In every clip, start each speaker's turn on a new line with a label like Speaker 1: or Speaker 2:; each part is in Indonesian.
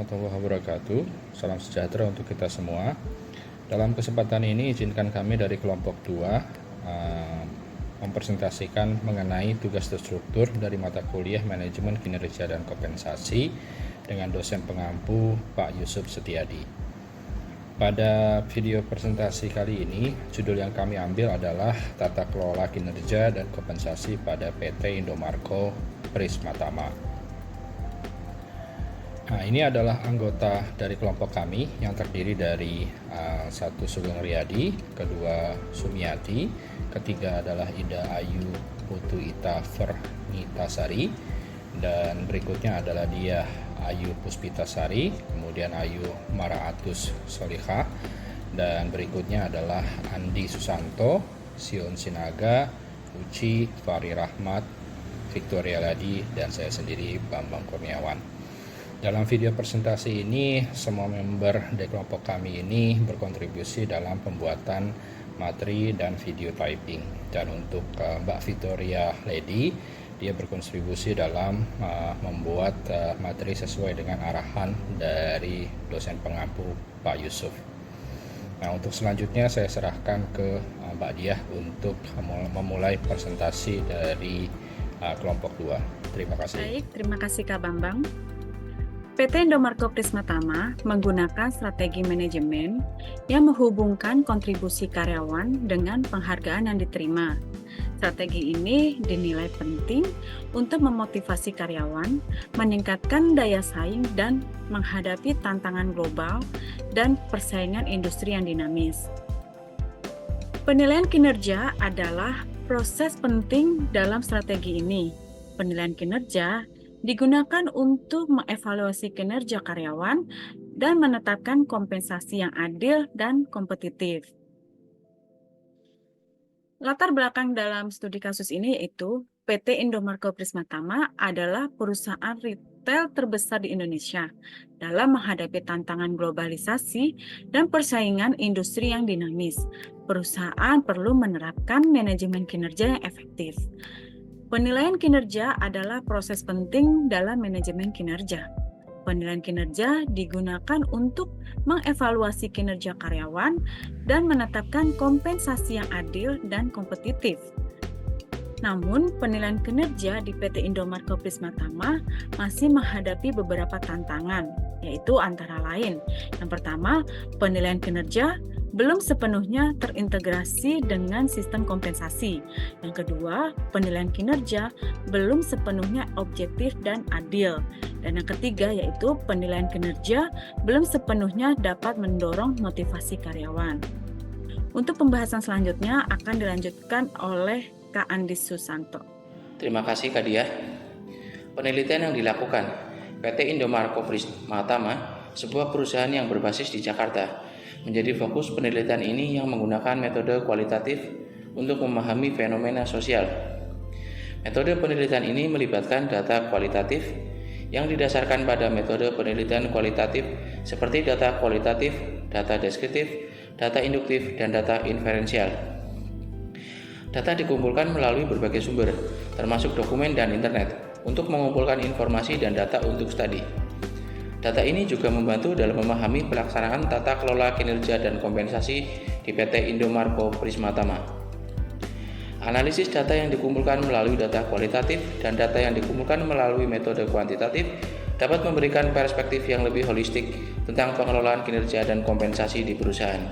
Speaker 1: warahmatullahi wabarakatuh. Salam sejahtera untuk kita semua. Dalam kesempatan ini izinkan kami dari kelompok 2 mempresentasikan mengenai tugas terstruktur dari mata kuliah Manajemen Kinerja dan Kompensasi dengan dosen pengampu Pak Yusuf Setiadi. Pada video presentasi kali ini, judul yang kami ambil adalah Tata Kelola Kinerja dan Kompensasi pada PT Indomarko Prismatama. Nah, ini adalah anggota dari kelompok kami yang terdiri dari satu Sugeng Riyadi, kedua Sumiati, ketiga adalah Ida Ayu Putu Ita Fernitasari, dan berikutnya adalah dia Ayu Puspitasari, kemudian Ayu Maraatus Soliha, dan berikutnya adalah Andi Susanto, Sion Sinaga, Uci, Fahri Rahmat, Victoria Ladi, dan saya sendiri Bambang Kurniawan. Dalam video presentasi ini, semua member dari kelompok kami ini berkontribusi dalam pembuatan materi dan video typing. Dan untuk Mbak Victoria Lady, dia berkontribusi dalam membuat materi sesuai dengan arahan dari dosen pengampu Pak Yusuf. Nah, untuk selanjutnya saya serahkan ke Mbak Diah untuk memulai presentasi dari kelompok 2. Terima kasih.
Speaker 2: Baik, terima kasih Kak Bambang. PT Indomarko Prismatama menggunakan strategi manajemen yang menghubungkan kontribusi karyawan dengan penghargaan yang diterima. Strategi ini dinilai penting untuk memotivasi karyawan, meningkatkan daya saing dan menghadapi tantangan global dan persaingan industri yang dinamis. Penilaian kinerja adalah proses penting dalam strategi ini. Penilaian kinerja digunakan untuk mengevaluasi kinerja karyawan dan menetapkan kompensasi yang adil dan kompetitif. Latar belakang dalam studi kasus ini yaitu PT Indomarko Prismatama adalah perusahaan retail terbesar di Indonesia dalam menghadapi tantangan globalisasi dan persaingan industri yang dinamis. Perusahaan perlu menerapkan manajemen kinerja yang efektif. Penilaian kinerja adalah proses penting dalam manajemen kinerja. Penilaian kinerja digunakan untuk mengevaluasi kinerja karyawan dan menetapkan kompensasi yang adil dan kompetitif. Namun, penilaian kinerja di PT Indomarko Prismatama masih menghadapi beberapa tantangan, yaitu antara lain. Yang pertama, penilaian kinerja belum sepenuhnya terintegrasi dengan sistem kompensasi. Yang kedua, penilaian kinerja belum sepenuhnya objektif dan adil. Dan yang ketiga yaitu penilaian kinerja belum sepenuhnya dapat mendorong motivasi karyawan. Untuk pembahasan selanjutnya akan dilanjutkan oleh Kak Andi Susanto.
Speaker 3: Terima kasih Kak Diah. Penelitian yang dilakukan PT Indomarko Prismatama, sebuah perusahaan yang berbasis di Jakarta, menjadi fokus penelitian ini yang menggunakan metode kualitatif untuk memahami fenomena sosial. Metode penelitian ini melibatkan data kualitatif yang didasarkan pada metode penelitian kualitatif seperti data kualitatif, data deskriptif, data induktif, dan data inferensial. Data dikumpulkan melalui berbagai sumber, termasuk dokumen dan internet, untuk mengumpulkan informasi dan data untuk studi. Data ini juga membantu dalam memahami pelaksanaan tata kelola kinerja dan kompensasi di PT Indomarko Prismatama. Analisis data yang dikumpulkan melalui data kualitatif dan data yang dikumpulkan melalui metode kuantitatif dapat memberikan perspektif yang lebih holistik tentang pengelolaan kinerja dan kompensasi di perusahaan.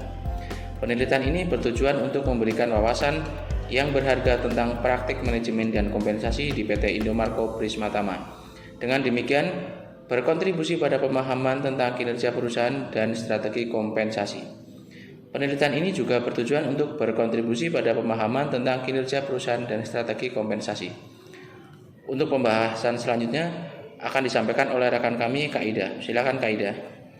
Speaker 3: Penelitian ini bertujuan untuk memberikan wawasan yang berharga tentang praktik manajemen dan kompensasi di PT Indomarko Prismatama. Dengan demikian, berkontribusi pada pemahaman tentang kinerja perusahaan dan strategi kompensasi. Penelitian ini juga bertujuan untuk berkontribusi pada pemahaman tentang kinerja perusahaan dan strategi kompensasi. Untuk pembahasan selanjutnya akan disampaikan oleh rekan kami, Kak Ida. Silakan Kak Ida.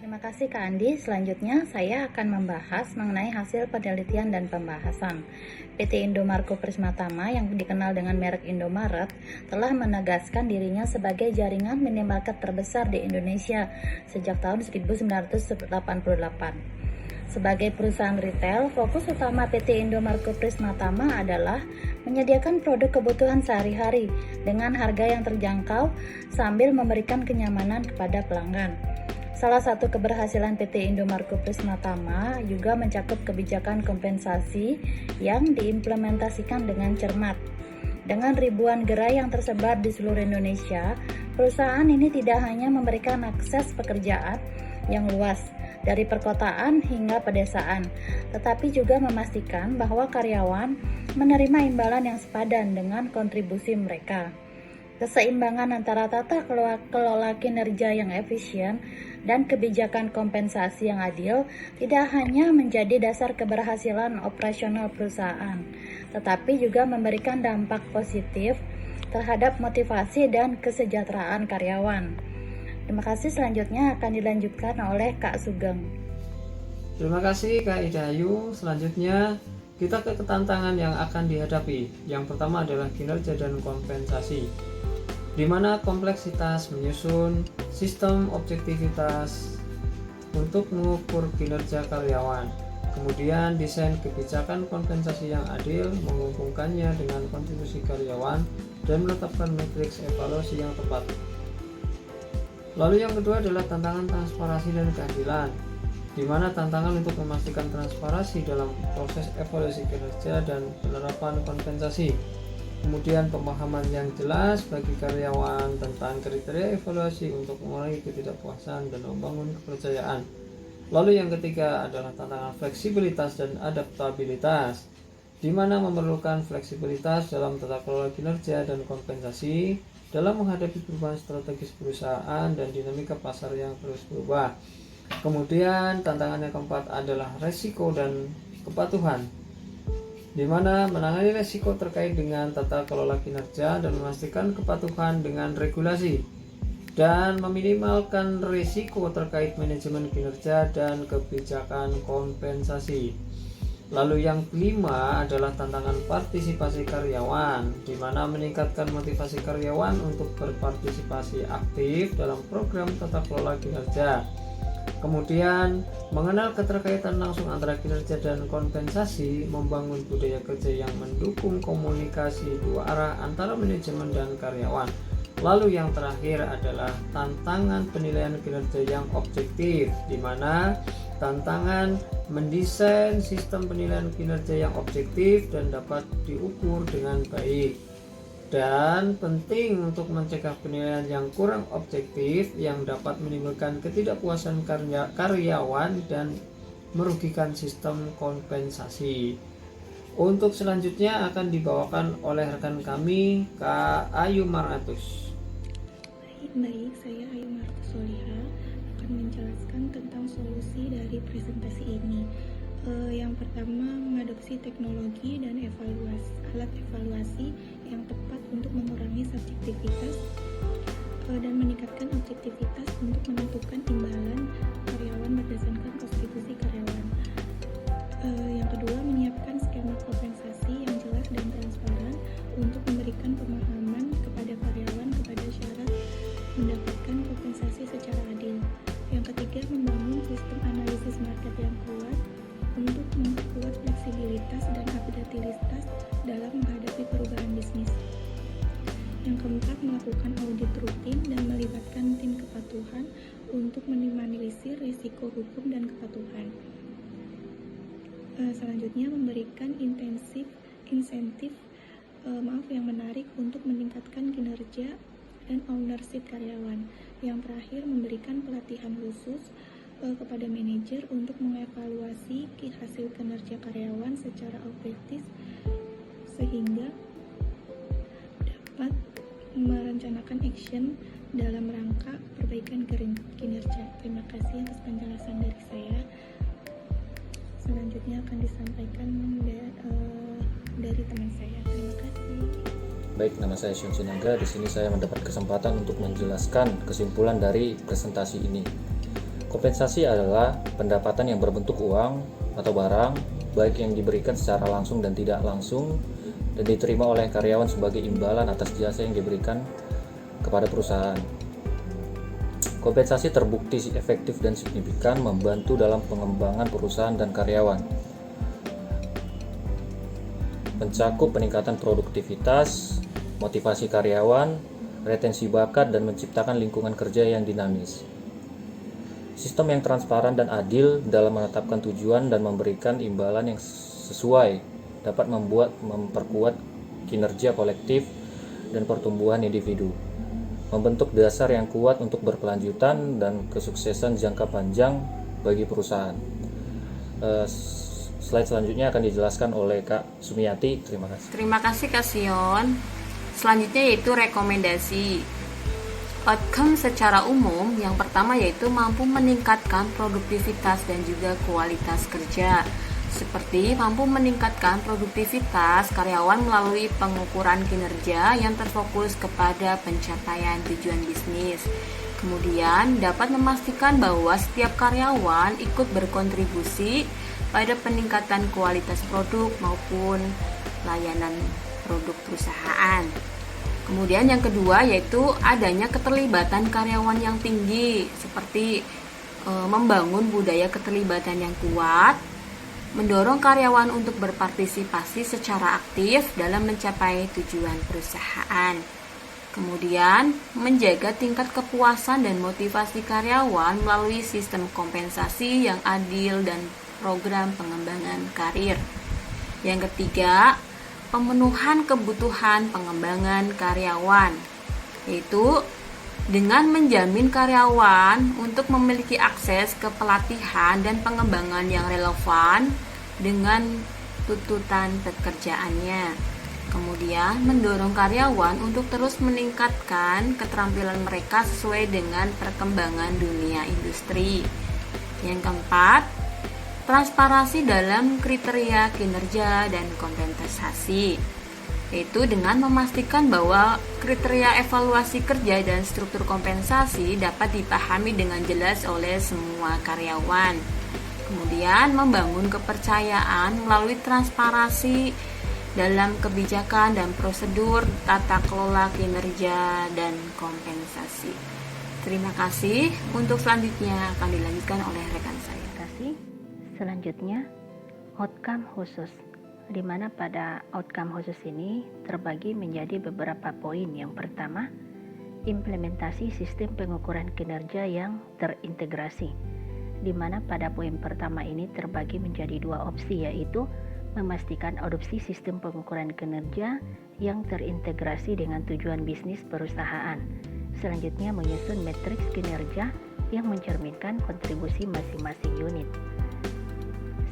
Speaker 4: Terima kasih Kak Andi. Selanjutnya saya akan membahas mengenai hasil penelitian dan pembahasan. PT Indomarko Prismatama yang dikenal dengan merek Indomaret telah menegaskan dirinya sebagai jaringan minimarket terbesar di Indonesia sejak tahun 1988. Sebagai perusahaan retail, fokus utama PT Indomarko Prismatama adalah menyediakan produk kebutuhan sehari-hari dengan harga yang terjangkau sambil memberikan kenyamanan kepada pelanggan. Salah satu keberhasilan PT Indomarko Prismatama juga mencakup kebijakan kompensasi yang diimplementasikan dengan cermat. Dengan ribuan gerai yang tersebar di seluruh Indonesia, perusahaan ini tidak hanya memberikan akses pekerjaan yang luas dari perkotaan hingga pedesaan, tetapi juga memastikan bahwa karyawan menerima imbalan yang sepadan dengan kontribusi mereka. Keseimbangan antara tata kelola kinerja yang efisien dan kebijakan kompensasi yang adil tidak hanya menjadi dasar keberhasilan operasional perusahaan, tetapi juga memberikan dampak positif terhadap motivasi dan kesejahteraan karyawan. Terima kasih, selanjutnya akan dilanjutkan oleh Kak Sugeng.
Speaker 5: Terima kasih Kak Idayu. Selanjutnya kita ke tantangan yang akan dihadapi. Yang pertama adalah kinerja dan kompensasi, di mana kompleksitas menyusun sistem objektivitas untuk mengukur kinerja karyawan. Kemudian desain kebijakan kompensasi yang adil, menghubungkannya dengan kontribusi karyawan, dan menetapkan matriks evaluasi yang tepat. Lalu yang kedua adalah tantangan transparansi dan keadilan, di mana tantangan untuk memastikan transparansi dalam proses evaluasi kinerja dan penerapan kompensasi. Kemudian pemahaman yang jelas bagi karyawan tentang kriteria evaluasi untuk mengurangi ketidakpuasan dan membangun kepercayaan. Lalu yang ketiga adalah tantangan fleksibilitas dan adaptabilitas, di mana memerlukan fleksibilitas dalam tata kelola kinerja dan kompensasi dalam menghadapi perubahan strategis perusahaan dan dinamika pasar yang terus berubah. Kemudian tantangan yang keempat adalah resiko dan kepatuhan, di mana menangani resiko terkait dengan tata kelola kinerja dan memastikan kepatuhan dengan regulasi, dan meminimalkan risiko terkait manajemen kinerja dan kebijakan kompensasi. Lalu yang kelima adalah tantangan partisipasi karyawan, di mana meningkatkan motivasi karyawan untuk berpartisipasi aktif dalam program tata kelola kinerja. Kemudian mengenal keterkaitan langsung antara kinerja dan kompensasi, membangun budaya kerja yang mendukung komunikasi dua arah antara manajemen dan karyawan. Lalu yang terakhir adalah tantangan penilaian kinerja yang objektif, di mana tantangan mendesain sistem penilaian kinerja yang objektif dan dapat diukur dengan baik. Dan penting untuk mencegah penilaian yang kurang objektif yang dapat menimbulkan ketidakpuasan karyawan dan merugikan sistem kompensasi. Untuk selanjutnya akan dibawakan oleh rekan kami, Kak Ayu Maratus.
Speaker 6: Baik, saya Ayu Maratus Soliha akan menjelaskan tentang solusi dari presentasi ini. Yang pertama, mengadopsi teknologi dan alat evaluasi yang tepat untuk mengurangi subjektivitas dan meningkatkan objektivitas untuk menentukan imbalan karyawan berdasarkan kontribusi karyawan. Yang kedua, menyiapkan skema kompensasi yang jelas dan transparan untuk memberikan pemahaman kepada karyawan kepada syarat mendapatkan kompensasi secara adil. Yang ketiga, membangun sistem analisis market yang kuat untuk memperkuat fleksibilitas dan adaptabilitas dalam menghadapi perubahan bisnis. Yang keempat, melakukan audit rutin dan melibatkan tim kepatuhan untuk meminimalisir risiko hukum dan kepatuhan. Selanjutnya, memberikan insentif yang menarik untuk meningkatkan kinerja dan ownership karyawan. Yang terakhir, memberikan pelatihan khusus kepada manajer untuk mengevaluasi hasil kinerja karyawan secara objektif sehingga dapat merencanakan action dalam rangka perbaikan kinerja. Terima kasih atas penjelasan dari saya. Selanjutnya akan disampaikan dari teman saya. Terima kasih.
Speaker 1: Baik, nama saya Syun Sinaga. Di sini saya mendapat kesempatan untuk menjelaskan kesimpulan dari presentasi ini. Kompensasi adalah pendapatan yang berbentuk uang atau barang, baik yang diberikan secara langsung dan tidak langsung, dan diterima oleh karyawan sebagai imbalan atas jasa yang diberikan kepada perusahaan. Kompensasi terbukti efektif dan signifikan membantu dalam pengembangan perusahaan dan karyawan. Mencakup peningkatan produktivitas, motivasi karyawan, retensi bakat, dan menciptakan lingkungan kerja yang dinamis.
Speaker 5: Sistem yang transparan dan adil dalam menetapkan tujuan dan memberikan imbalan yang sesuai dapat memperkuat kinerja kolektif dan pertumbuhan individu, membentuk dasar yang kuat untuk berkelanjutan dan kesuksesan jangka panjang bagi perusahaan. Slide selanjutnya akan dijelaskan oleh Kak Sumiati. Terima kasih.
Speaker 2: Terima kasih Kak Sion. Selanjutnya yaitu rekomendasi. Outcome secara umum yang pertama yaitu mampu meningkatkan produktivitas dan juga kualitas kerja. Seperti mampu meningkatkan produktivitas karyawan melalui pengukuran kinerja yang terfokus kepada pencapaian tujuan bisnis. Kemudian dapat memastikan bahwa setiap karyawan ikut berkontribusi pada peningkatan kualitas produk maupun layanan produk perusahaan. Kemudian yang kedua yaitu adanya keterlibatan karyawan yang tinggi, seperti membangun budaya keterlibatan yang kuat, mendorong karyawan untuk berpartisipasi secara aktif dalam mencapai tujuan perusahaan. Kemudian, menjaga tingkat kepuasan dan motivasi karyawan melalui sistem kompensasi yang adil dan program pengembangan karir. Yang ketiga, pemenuhan kebutuhan pengembangan karyawan, yaitu dengan menjamin karyawan untuk memiliki akses ke pelatihan dan pengembangan yang relevan dengan tuntutan pekerjaannya. Kemudian mendorong karyawan untuk terus meningkatkan keterampilan mereka sesuai dengan perkembangan dunia industri. Yang keempat, transparansi dalam kriteria kinerja dan kompensasi, yaitu dengan memastikan bahwa kriteria evaluasi kerja dan struktur kompensasi dapat dipahami dengan jelas oleh semua karyawan. Kemudian membangun kepercayaan melalui transparansi dalam kebijakan dan prosedur tata kelola kinerja dan kompensasi. Terima kasih. Untuk selanjutnya akan dilanjutkan oleh rekan saya.
Speaker 4: Terima kasih. Selanjutnya, outcome khusus, di mana pada outcome khusus ini terbagi menjadi beberapa poin. Yang pertama, implementasi sistem pengukuran kinerja yang terintegrasi, di mana pada poin pertama ini terbagi menjadi dua opsi, yaitu memastikan adopsi sistem pengukuran kinerja yang terintegrasi dengan tujuan bisnis perusahaan. Selanjutnya, menyusun matriks kinerja yang mencerminkan kontribusi masing-masing unit.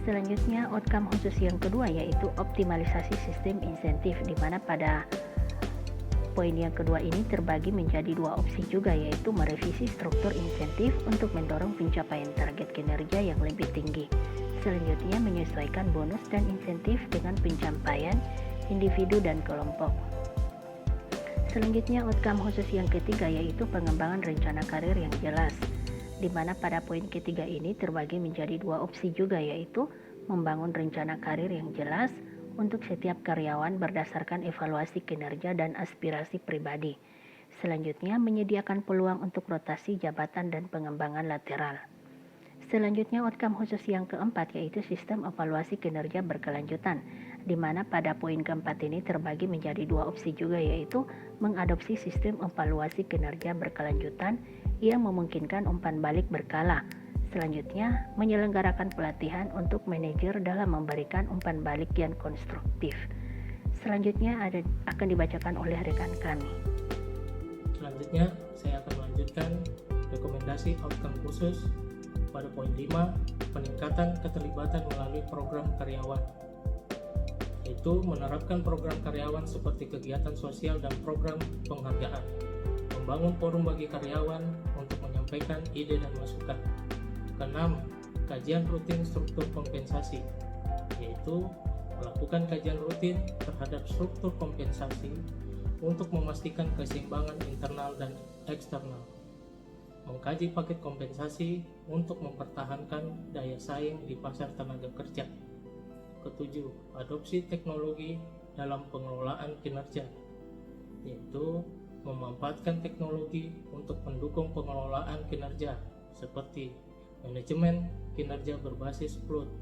Speaker 4: Selanjutnya, outcome khusus yang kedua yaitu optimalisasi sistem insentif, di mana pada poin yang kedua ini terbagi menjadi dua opsi juga, yaitu merevisi struktur insentif untuk mendorong pencapaian target kinerja yang lebih tinggi. Selanjutnya, menyesuaikan bonus dan insentif dengan pencapaian individu dan kelompok. Selanjutnya, outcome khusus yang ketiga yaitu pengembangan rencana karir yang jelas, di mana pada poin ketiga ini terbagi menjadi dua opsi juga, yaitu membangun rencana karir yang jelas untuk setiap karyawan berdasarkan evaluasi kinerja dan aspirasi pribadi. Selanjutnya, menyediakan peluang untuk rotasi jabatan dan pengembangan lateral. Selanjutnya, outcome khusus yang keempat yaitu sistem evaluasi kinerja berkelanjutan, di mana pada poin keempat ini terbagi menjadi dua opsi juga, yaitu mengadopsi sistem evaluasi kinerja berkelanjutan yang memungkinkan umpan balik berkala. Selanjutnya, menyelenggarakan pelatihan untuk manajer dalam memberikan umpan balik yang konstruktif. Selanjutnya akan dibacakan oleh rekan kami.
Speaker 7: Selanjutnya, saya akan melanjutkan rekomendasi outcome khusus pada poin 5, peningkatan keterlibatan melalui program karyawan, yaitu menerapkan program karyawan seperti kegiatan sosial dan program penghargaan, membangun forum bagi karyawan untuk menyampaikan ide dan masukan. Keenam, kajian rutin struktur kompensasi, yaitu melakukan kajian rutin terhadap struktur kompensasi untuk memastikan keseimbangan internal dan eksternal. Mengkaji paket kompensasi untuk mempertahankan daya saing di pasar tenaga kerja. Ketujuh, adopsi teknologi dalam pengelolaan kinerja, yaitu memanfaatkan teknologi untuk mendukung pengelolaan kinerja seperti manajemen kinerja berbasis cloud,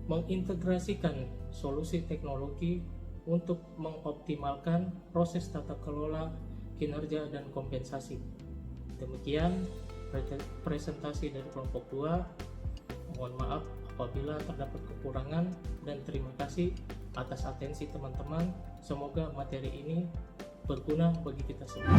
Speaker 7: mengintegrasikan solusi teknologi untuk mengoptimalkan proses tata kelola kinerja dan kompensasi. Demikian presentasi dari kelompok 2. Mohon maaf apabila terdapat kekurangan dan terima kasih atas atensi teman-teman. Semoga materi ini berguna bagi kita semua.